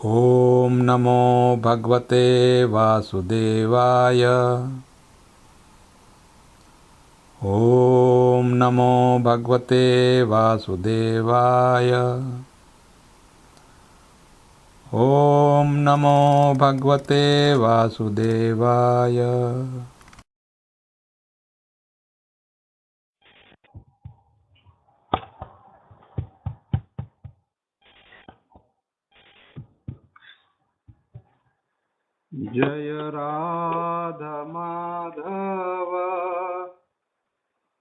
ॐ नमो भगवते वासुदेवाय। ॐ नमो भगवते वासुदेवाय। ॐ नमो भगवते वासुदेवाय। जय राधा माधव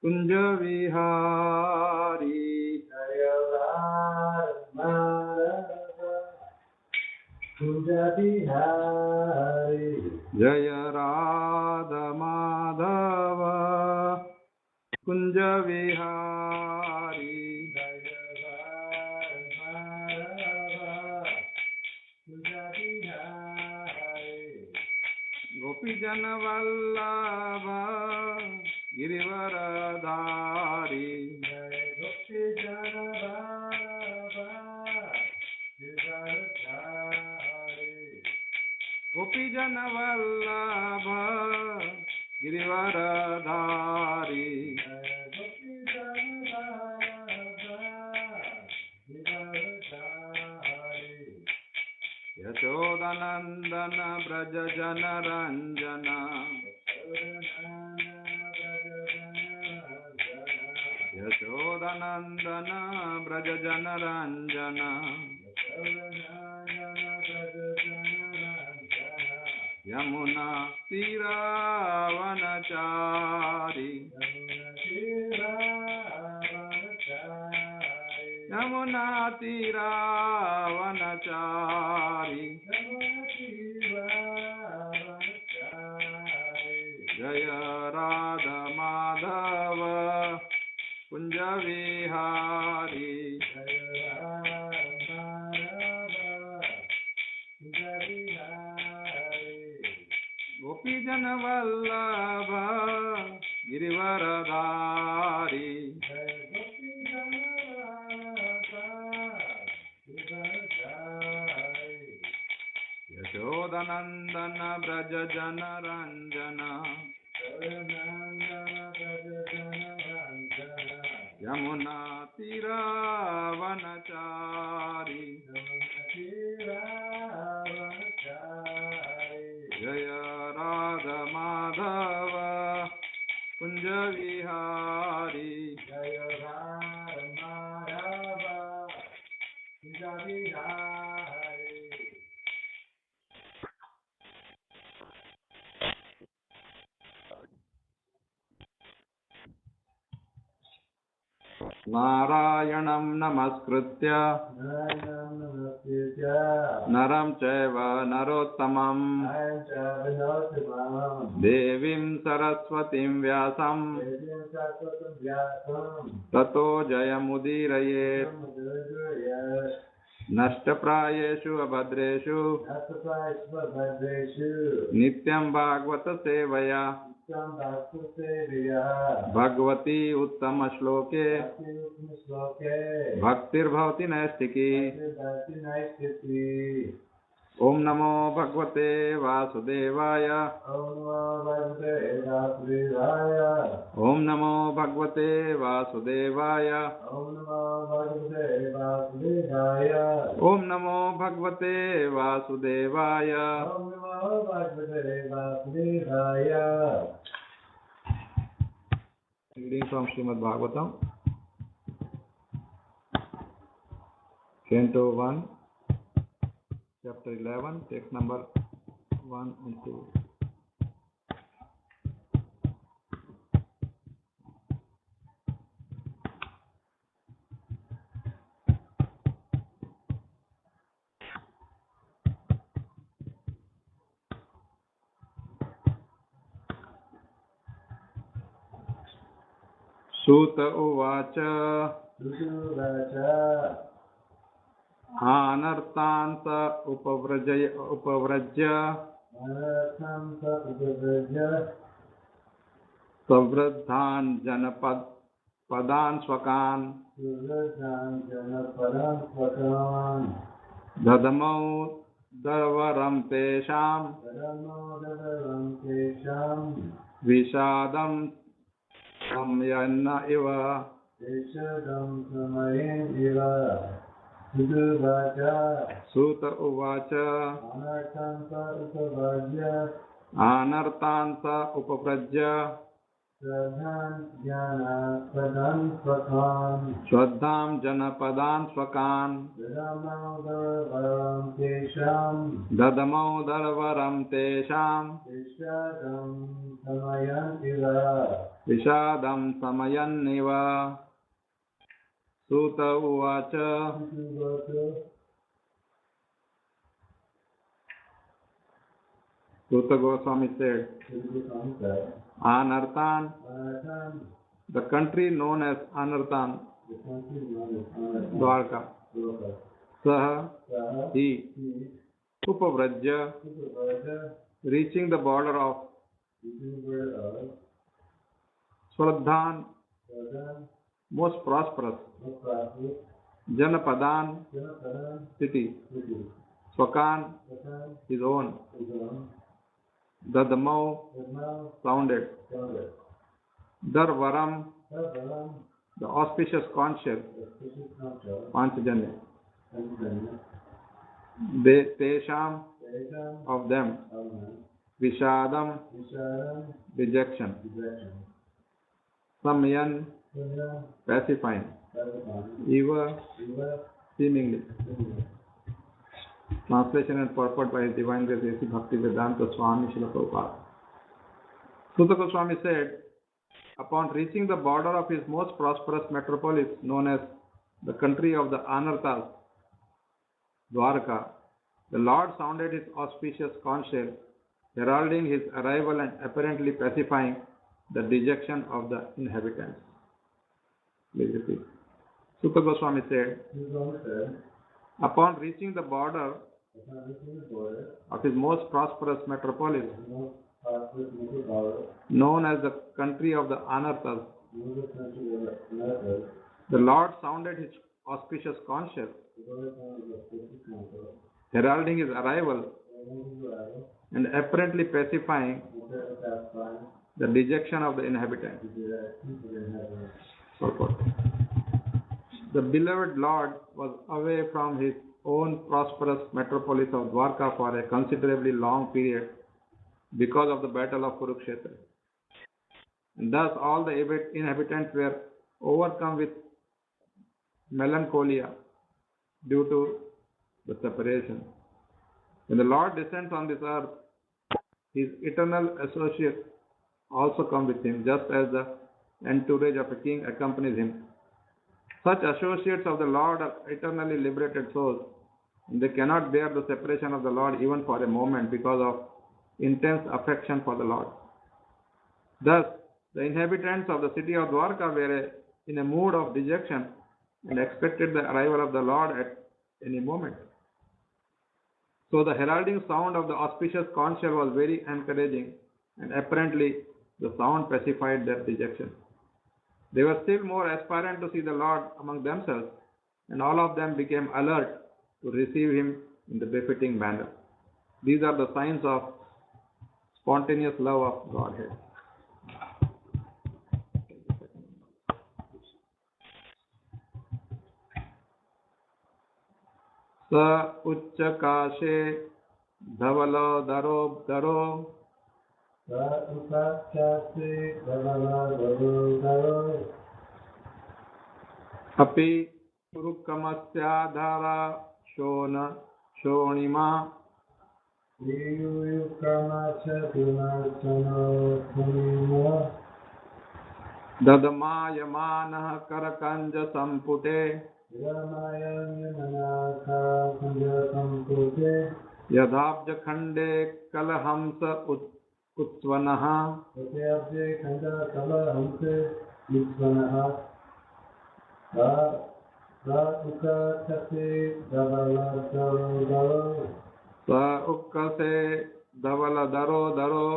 कुंज विहारी। जय राधा माधव कुंज विहारी। जय राधा माधव कुंज विहारी। जय राधा माधव कुंज विहारी। गोपीजन वल्लभ गिरिवरधारी। जय गोपीजन वल्लभ गिरिवरधारी। गोपीजन वल्लभ गिरिवरधारी। जय गोपीजन वल्लभ गिरिवरधारी। यशोदनंदन ब्रज जन रंजन। यशोदनंदन ब्रज जन रंजन। यमुना तीरावनचारी। यमुना तीरावनचारी। जय राधा माधव कुंज विहारी। जय राधा माधव कुंज विहारी। गोपीजन वल्लभ गिरिवरधारी। जय गोपीजन वल्लभ गिरिवरधारी। यशोदनंदन ब्रज जन रंजन। यमुना तीरावनचारी। जय राधा माधव कुंज विहारी। जय राधा माधव कुंज विहारी। नारायणं नमस्कृत्य नरं चैव नरोत्तमं देवीं सरस्वतीं व्यासं ततो जयमुदीरयेत्। नष्टप्रायेषु अभद्रेषु नित्यं भागवत सेवया भगवती उत्तम श्लोके भक्तिर्भवति नैष्ठिकी। ओम नमो भगवते वासुदेवाय। ओम नमो भगवते वासुदेवाय। ओम नमो भगवते वासुदेवाय। Reading from Srimad Bhagavatam, Canto 1, Chapter 11, text number 1 and 2. सूत उवाच अनर्थान् उपव्रज्य प्रवृद्धान् जनपदान् स्वकान् दधमौ दर्वरं तेषां विषादं संयन्न इव सूत उवाच अनर्थान् स उपव्रज्य श्रद्धां जनपदान् स्वकान् ददमौ दर्वरं तेषां विषादं समयन्निव सूत उवाच Suta Goswami said, Anarthan, the country known as Anarthan, Dwarka, Saha, he, Upavrajya, reaching the border of Swadhan, most prosperous, Janapadan, city, Swakan, his own, Dadamau, sounded, Darvaram, the auspicious conchal, Panchajanya, Tesham, of them, Vishadam, dejection, Samyan, pacifying, Eva, seemingly. Translation and purport by His Divine Grace A.C. Bhaktivedanta Swami Srila Prabhupada. Suta Goswami said, upon reaching the border of his most prosperous metropolis known as the country of the Anarthas, Dwarka, the Lord sounded his auspicious conch shell, heralding his arrival and apparently pacifying the dejection of the inhabitants. Please repeat. Suta Goswami said, upon reaching the border of his most prosperous metropolis, known as the country of the Anarthas, the Lord sounded his auspicious conch shell, heralding his arrival and apparently pacifying the dejection of the inhabitants. The beloved Lord was away from his own prosperous metropolis of Dwarka for a considerably long period because of the battle of Kurukshetra. And thus all the inhabitants were overcome with melancholia due to the separation. When the Lord descends on this earth, his eternal associates also come with him, just as the entourage of a king accompanies him. Such associates of the Lord are eternally liberated souls, and they cannot bear the separation of the Lord even for a moment because of intense affection for the Lord. Thus, the inhabitants of the city of Dwarka were in a mood of dejection and expected the arrival of the Lord at any moment. So the heralding sound of the auspicious conch shell was very encouraging, and apparently the sound pacified their dejection. They were still more aspirant to see the Lord among themselves, and all of them became alert to receive him in the befitting manner. These are the signs of spontaneous love of Godhead. Sa uchcha kashe dhavalo daro daro api urukamasya dhara shona shonima dadamayamanah karakanja sampute yadhabja khande kalahamsa utsvanaha sa ukkase dhavala daro daro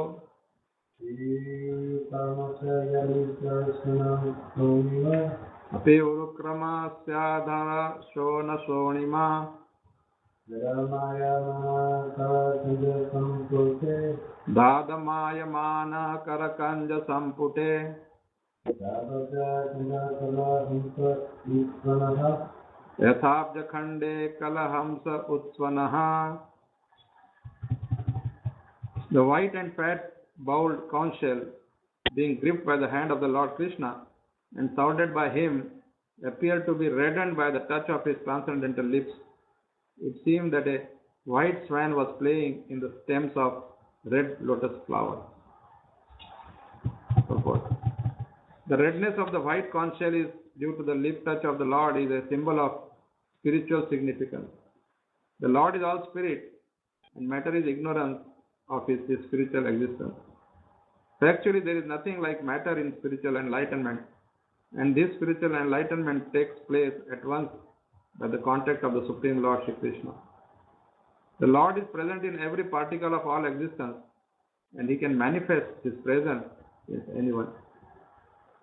api urukrama syadhara shona shonima दादमायमानः करकञ्जसम्पुटे यथाब्जखण्डे कलहंस उत्स्वनः. The white and fat bowled conch shell, being gripped by the hand of the Lord Krishna and sounded by him, appeared to be reddened by the touch of his transcendental lips. It seemed that a white swan was playing in the stems of red lotus flower. Purport. The redness of the white conch shell is due to the lip touch of the Lord, is a symbol of spiritual significance. The Lord is all spirit, and matter is ignorance of his spiritual existence. Actually, there is nothing like matter in spiritual enlightenment, and this spiritual enlightenment takes place at once by the contact of the Supreme Lord Shri Krishna. The Lord is present in every particle of all existence, and he can manifest his presence in anyone.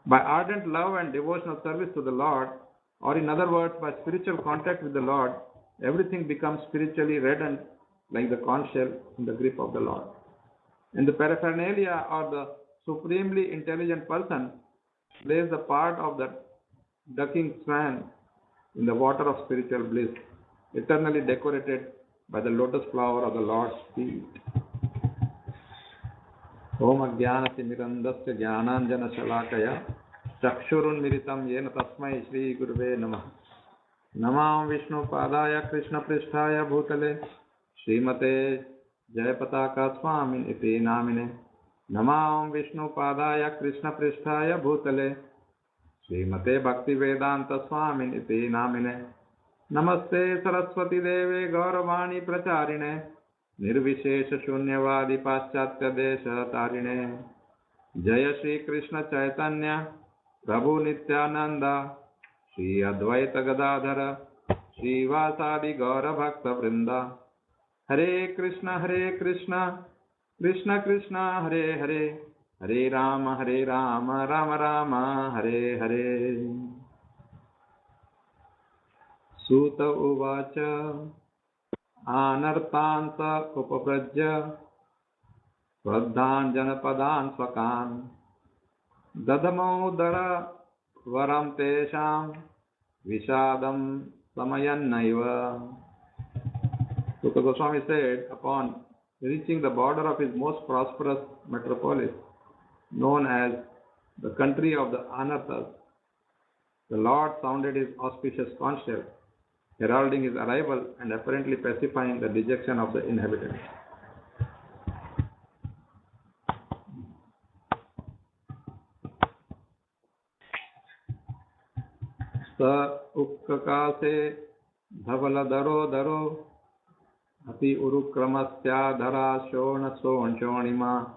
By ardent love and devotional service to the Lord, or in other words, by spiritual contact with the Lord, everything becomes spiritually reddened like the conch shell in the grip of the Lord. And the paraphernalia or the supremely intelligent person plays the part of the ducking swan in the water of spiritual bliss, eternally decorated by the lotus flower of the Lord's feet. Om Ajnanatimmirandasya Jnananjana Shalakaya Chakshurunmiritam Yena Tasmai Shri Guruve Namah. Namam Vishnu Padaya Krishna Pristhaya Bhutale Srimate Jayapataka Swamin Iti Namine. Namam Vishnu Padaya Krishna Pristhaya Bhutale Srimate Bhakti Vedanta Swamin Iti Namine. Namaste Saraswati Deve Gauravani Pracharine Nirvishesha Shunyavadi Paschatya Desha Tarine. Jaya Shri Krishna Chaitanya Prabhu Nityananda Shri Advaita Gadadhara Shri Vasadi Gaura Bhakta Vrinda. Hare Krishna Krishna Krishna Hare Hare Hare Rama Rama Rama Hare Hare. Suta Uvacha Anartanta Upaprajya Pradhan Janapadan Swakan Dadamo Dara Varam Tesham Vishadam Samayannaiva. Suta Goswami said, upon reaching the border of his most prosperous metropolis, known as the country of the Anarthas, the Lord sounded his auspicious conch shell, heralding his arrival and apparently pacifying the dejection of the inhabitants. Sa ukkakase dhavala daro daro ati urukramasya dhara shona shonima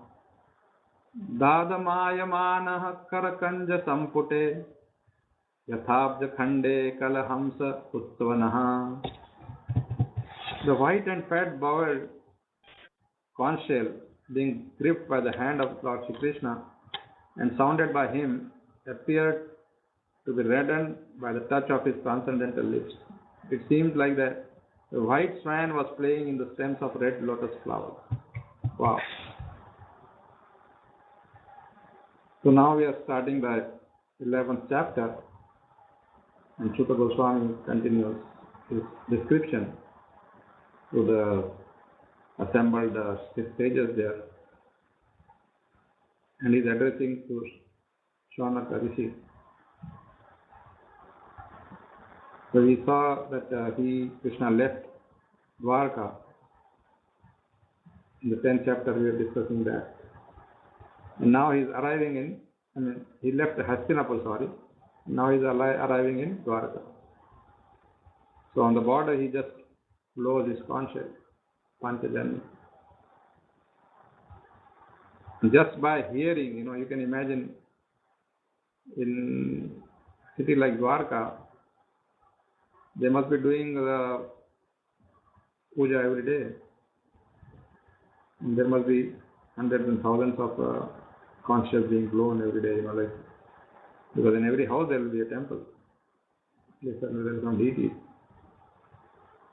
dadamayamanaha karakanja sampute yathabja khande kalahamsa uttvanaha. The white and fat bowled conch shell, being gripped by the hand of Lord Shri Krishna and sounded by him, appeared to be reddened by the touch of his transcendental lips. It seemed like the white swan was playing in the stems of red lotus flowers. Wow. So now we are starting the 11th chapter, and Suta Goswami continues his description to the assembled sages there, and he is addressing to Shaunaka Rishi. So we saw that Krishna left Dwarka. In the 10th chapter we are discussing that. And now he is arriving he left Hastinapur, sorry. Now he is arriving in Dwarka. So on the border he just blows his conch shell, Panchajanya. Just by hearing, you can imagine in a city like Dwarka, they must be doing the puja every day. And there must be hundreds and thousands of conch shells being blown every day, because in every house there will be a temple. There is some deity.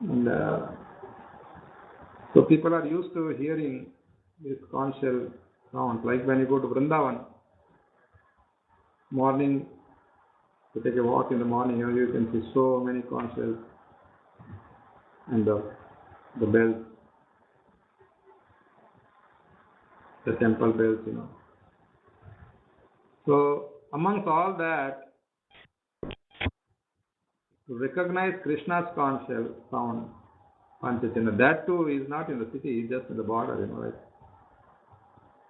And So people are used to hearing these conch shell sounds. Like when you go to Vrindavan, morning, to take a walk in the morning, you can see so many conch shells and the bells, the temple bells. So amongst all that, to recognize Krishna's conch shell sound, Panchachandra, that too is not in the city, it's just in the border, like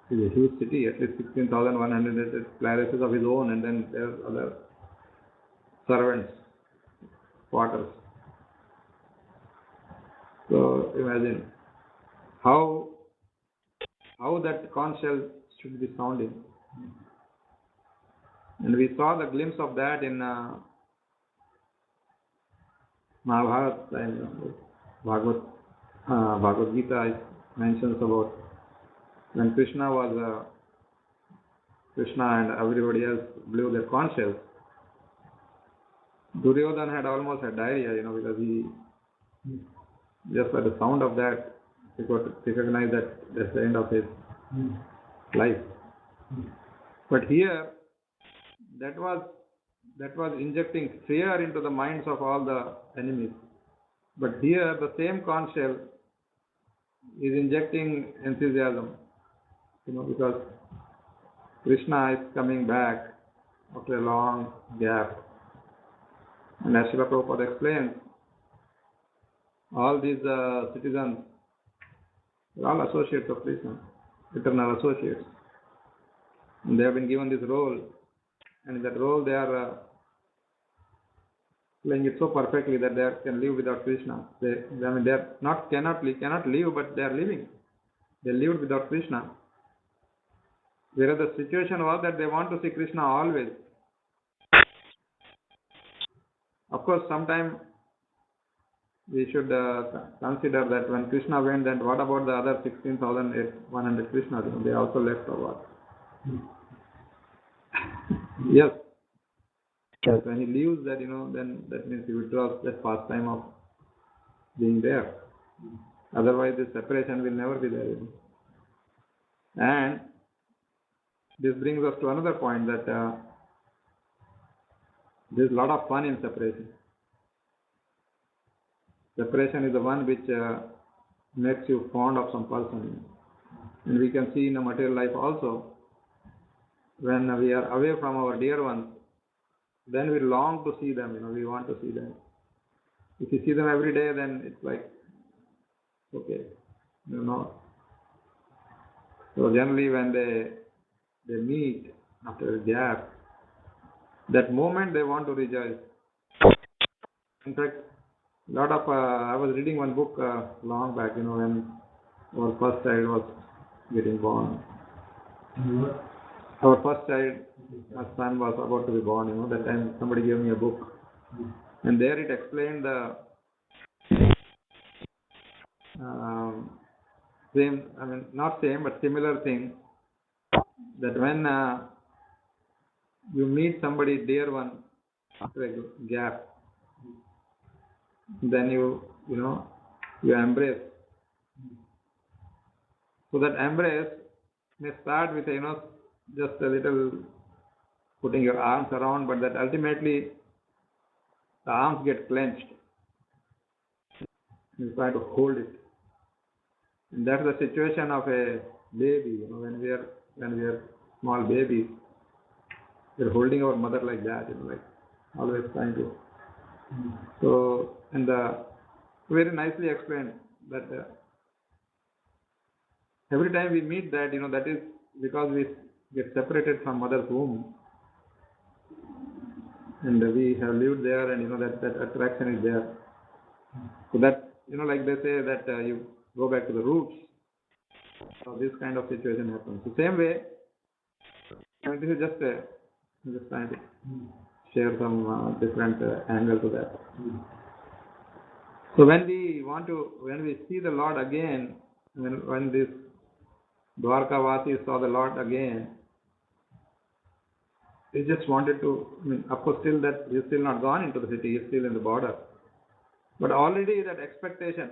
it's a huge city, at least 16,100 places of his own, and then there's other servants, quarters. So imagine how that conch shell should be sounding. And we saw the glimpse of that in Mahabharata time. Bhagavad Gita mentions about when Krishna and everybody else blew their conch shells. Duryodhana had almost had diarrhea, because he just by the sound of that he could recognize that that's the end of his life. But here, that was injecting fear into the minds of all the enemies. But here, the same conch shell is injecting enthusiasm, because Krishna is coming back after a long gap. And as Srila Prabhupada explains, all these citizens are all associates of Krishna, eternal associates. And they have been given this role, and in that role they are playing it so perfectly that they can live without Krishna. They are not cannot live, but they are living. They lived without Krishna. Whereas the situation was that they want to see Krishna always. Of course, sometime we should consider that when Krishna went, then what about the other 16,100 Krishnas? They also left or what? Yes. When he leaves that, then that means he withdraws that pastime of being there. Otherwise, this separation will never be there. And this brings us to another point, that there's a lot of fun in separation. Separation is the one which makes you fond of some person. And we can see in the material life also, when we are away from our dear ones, then we long to see them, we want to see them. If you see them every day, then it's like, okay, So generally when they meet after a gap, that moment they want to rejoice. In fact, I was reading one book long back, when our first child was getting born. Our first child, our son, was about to be born, that time somebody gave me a book. And there it explained the not same, but similar thing, that when you meet somebody, dear one, after a gap, then you embrace. So that embrace may start with just a little putting your arms around, but that ultimately the arms get clenched. You try to hold it, and that's the situation of a baby. When we are small babies, we're holding our mother like that. Like always trying to. So, and very nicely explained that every time we meet that, that is because we get separated from mother's womb, and we have lived there, and that attraction is there. So that like they say that you go back to the roots. So this kind of situation happens. The same way, this is just trying to share some different angle to that. So when we see the Lord again, when this Dwarkavasi saw the Lord again, he just wanted to, of course still that he's still not gone into the city, he's still in the border. But already that expectation